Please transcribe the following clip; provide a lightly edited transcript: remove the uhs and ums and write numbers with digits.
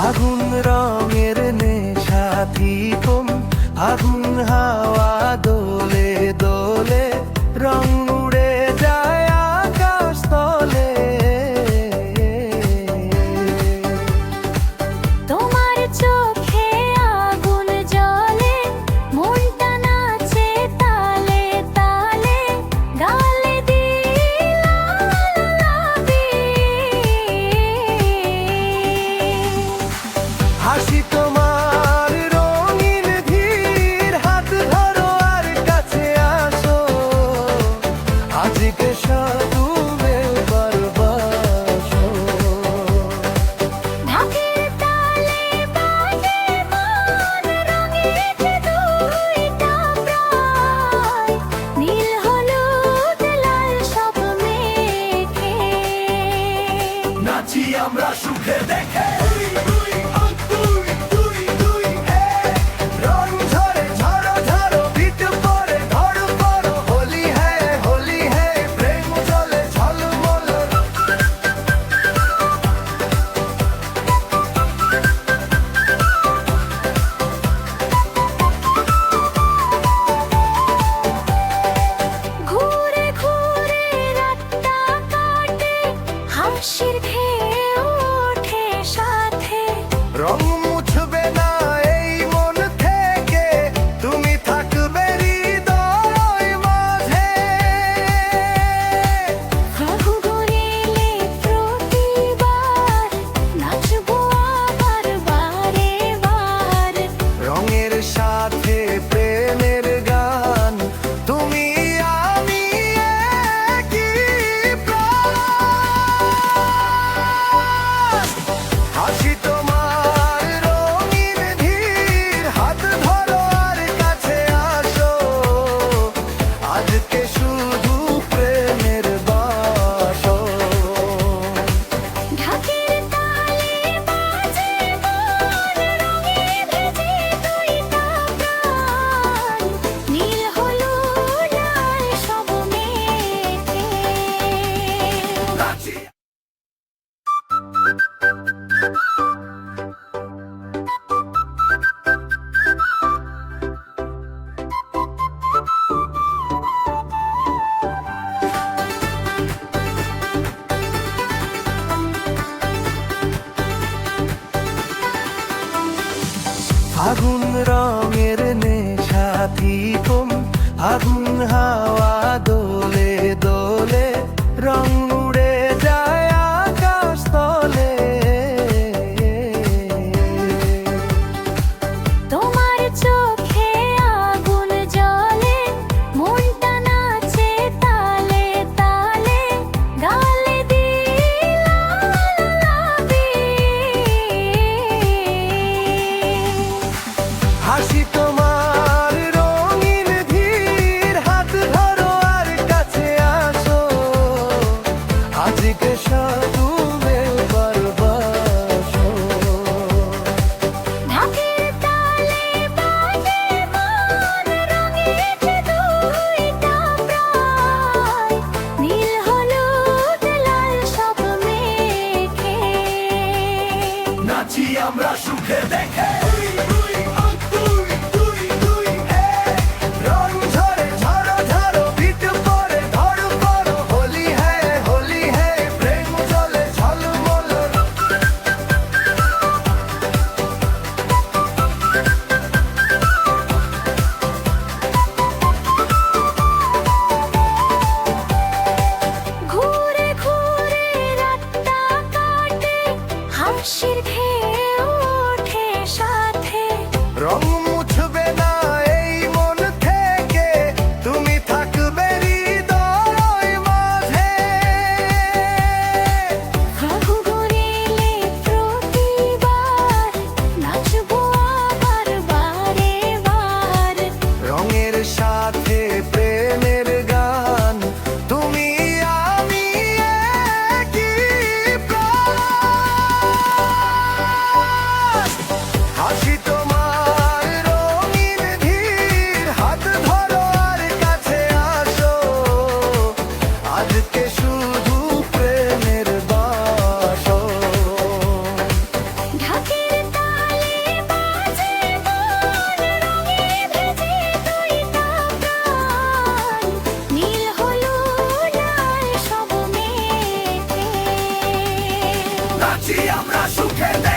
আগুন রঙের নেশা থিকম, আগুন হাওয়া দোলে দোলে, রং উড়ে যায় আকাশ তলে। তোমার চোখে আগুন জ্বলে, মনটা নাচে তালে তালে, গালে দিলাবি। হাসি তোমার রঙিন ধীর, হাত ধরো আর কাছে আসো, আজকে শুধু ভালোবাসো। ঢাকের তালে বাজে মন, রঙের দুইটা প্রায়, নীল হলুদ লাল সব মেখে নাচি আমরা সুখে দেখে, রং ঝরে ঝরো ঝরো, বিট পরে ধর পড়ো, হোলি হ্যায় প্রেম চলে ঝলমল। ঘুরে ঘুরে রাতটা কাটে, হাসির ঢেউ ওঠে সাথে। রং মুছবে না এই মন থেকে, তুমি থাকবে হৃদয় মাঝে। ফাগুন এলে প্রতিবার নাচবো আবার বারে বার। রঙের সাথে প্রেমের গান, তুমি আমি একই প্রাণ। হাসি তোমার রঙিন ধীর, হাত ধরো আর কাছে আসো, আজকে শুধু প্রেমের বাসর। ঢাকের তালে বাজে মন, রঙে ভেজে দুইটা প্রাণ, নীল হলুদ লাল সব মেখে নাচি আগুন রঙের নেশা থিকম, আগুন হাওয়া দোলে দোলে, রং উড়ে যায় আকাশ তলে। তোমার চোখে আগুন জ্বলে, মনটা নাচে তালে তালে, গালে দিলাবি। হাসি তোমার রঙিন ধীর, হাত ধরো আর কাছে আসো, আজকে শুধু ভালোবাসো। ঢাকের তালে বাজে মন, রঙের দুইটা প্রায়, নীল হলুদ লাল সব মেখে নাচি আমরা সুখে দেখে, রং ঝরে ঝরো ঝরো, বিট পরে ধর পড়ো, হোলি হ্যায় প্রেম চলে ঝলমল। ঘুরে ঘুরে রাতটা কাটে, হাসির ঢেউ ওঠে সাথে। রং মুছবে না এই মন থেকে, তুমি থাকবে হৃদয় মাঝে। ফাগুন এলে প্রতিবার নাচবো আবার বারে বার। রঙের সাথে প্রেমের গান, তুমি আমি একই প্রাণ। নাচি আমরা সুখেতে